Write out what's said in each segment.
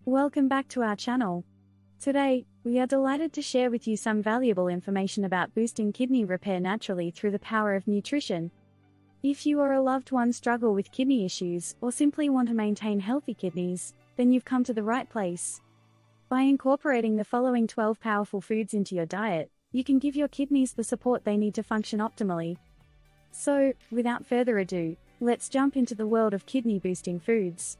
Welcome back to our channel. Today, we are delighted to share with you some valuable information about boosting kidney repair naturally through the power of nutrition. If you or a loved one struggle with kidney issues or simply want to maintain healthy kidneys, then you've come to the right place. By incorporating the following 12 powerful foods into your diet, you can give your kidneys the support they need to function optimally. So, without further ado, let's jump into the world of kidney-boosting foods.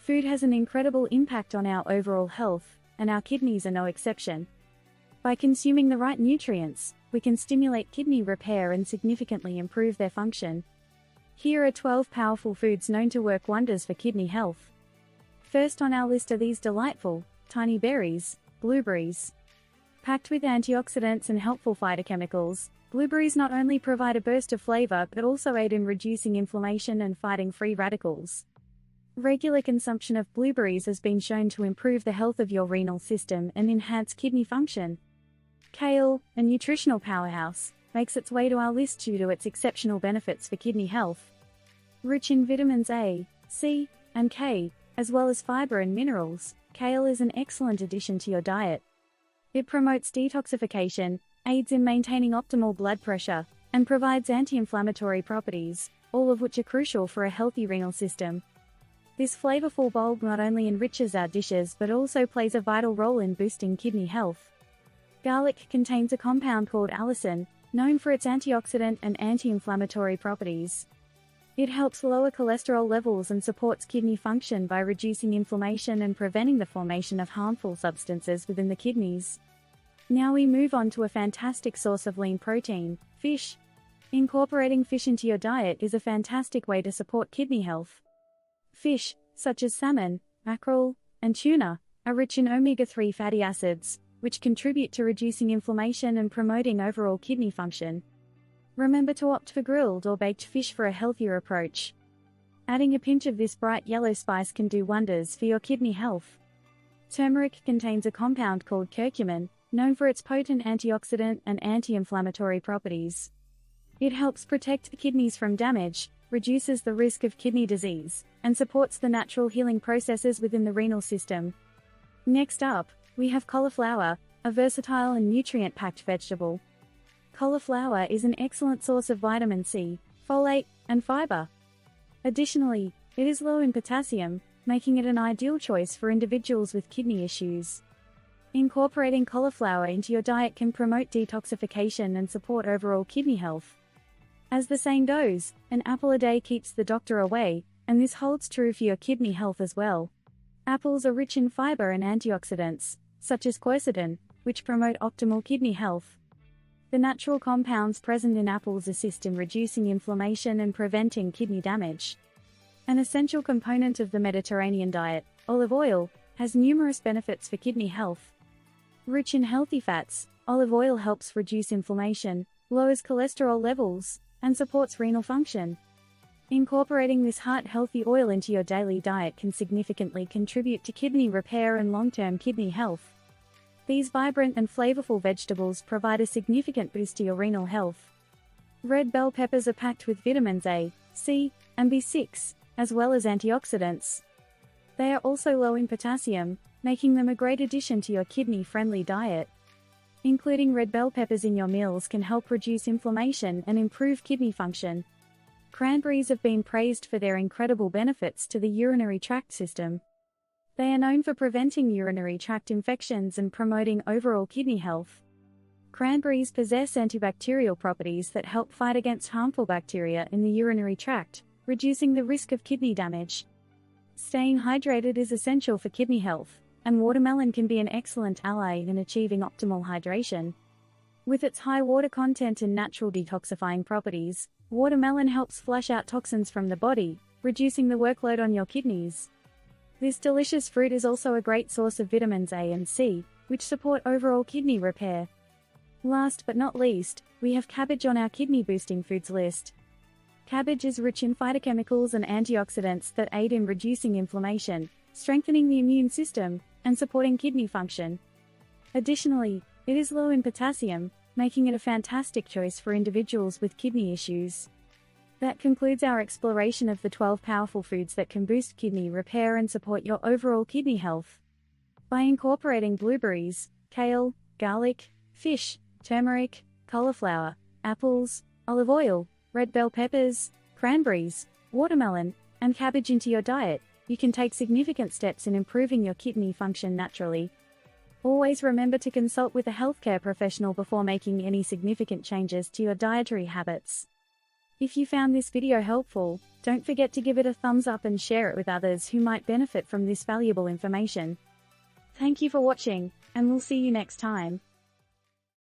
Food has an incredible impact on our overall health, and our kidneys are no exception. By consuming the right nutrients, we can stimulate kidney repair and significantly improve their function. Here are 12 powerful foods known to work wonders for kidney health. First on our list are these delightful, tiny berries, blueberries. Packed with antioxidants and helpful phytochemicals, blueberries not only provide a burst of flavor but also aid in reducing inflammation and fighting free radicals. Regular consumption of blueberries has been shown to improve the health of your renal system and enhance kidney function. Kale, a nutritional powerhouse, makes its way to our list due to its exceptional benefits for kidney health. Rich in vitamins A, C, and K, as well as fiber and minerals, kale is an excellent addition to your diet. It promotes detoxification, aids in maintaining optimal blood pressure, and provides anti-inflammatory properties, all of which are crucial for a healthy renal system. This flavorful bulb not only enriches our dishes but also plays a vital role in boosting kidney health. Garlic contains a compound called allicin, known for its antioxidant and anti-inflammatory properties. It helps lower cholesterol levels and supports kidney function by reducing inflammation and preventing the formation of harmful substances within the kidneys. Now we move on to a fantastic source of lean protein, fish. Incorporating fish into your diet is a fantastic way to support kidney health. Fish, such as salmon, mackerel, and tuna, are rich in omega-3 fatty acids, which contribute to reducing inflammation and promoting overall kidney function. Remember to opt for grilled or baked fish for a healthier approach. Adding a pinch of this bright yellow spice can do wonders for your kidney health. Turmeric contains a compound called curcumin, known for its potent antioxidant and anti-inflammatory properties. It helps protect the kidneys from damage, reduces the risk of kidney disease, and supports the natural healing processes within the renal system. Next up, we have cauliflower, a versatile and nutrient-packed vegetable. Cauliflower is an excellent source of vitamin C, folate, and fiber. Additionally, it is low in potassium, making it an ideal choice for individuals with kidney issues. Incorporating cauliflower into your diet can promote detoxification and support overall kidney health. As the saying goes, an apple a day keeps the doctor away, and this holds true for your kidney health as well. Apples are rich in fiber and antioxidants, such as quercetin, which promote optimal kidney health. The natural compounds present in apples assist in reducing inflammation and preventing kidney damage. An essential component of the Mediterranean diet, olive oil, has numerous benefits for kidney health. Rich in healthy fats, olive oil helps reduce inflammation, lowers cholesterol levels, and supports renal function. Incorporating this heart-healthy oil into your daily diet can significantly contribute to kidney repair and long-term kidney health. These vibrant and flavorful vegetables provide a significant boost to your renal health. Red bell peppers are packed with vitamins A, C, and B6, as well as antioxidants. They are also low in potassium, making them a great addition to your kidney-friendly diet. Including red bell peppers in your meals can help reduce inflammation and improve kidney function. Cranberries have been praised for their incredible benefits to the urinary tract system. They are known for preventing urinary tract infections and promoting overall kidney health. Cranberries possess antibacterial properties that help fight against harmful bacteria in the urinary tract, reducing the risk of kidney damage. Staying hydrated is essential for kidney health, and watermelon can be an excellent ally in achieving optimal hydration. With its high water content and natural detoxifying properties, watermelon helps flush out toxins from the body, reducing the workload on your kidneys. This delicious fruit is also a great source of vitamins A and C, which support overall kidney repair. Last but not least, we have cabbage on our kidney-boosting foods list. Cabbage is rich in phytochemicals and antioxidants that aid in reducing inflammation, strengthening the immune system, and supporting kidney function. Additionally, it is low in potassium, making it a fantastic choice for individuals with kidney issues. That concludes our exploration of the 12 powerful foods that can boost kidney repair and support your overall kidney health. By incorporating blueberries, kale, garlic, fish, turmeric, cauliflower, apples, olive oil, red bell peppers, cranberries, watermelon, and cabbage into your diet, you can take significant steps in improving your kidney function naturally. Always remember to consult with a healthcare professional before making any significant changes to your dietary habits. If you found this video helpful, don't forget to give it a thumbs up and share it with others who might benefit from this valuable information. Thank you for watching, and we'll see you next time.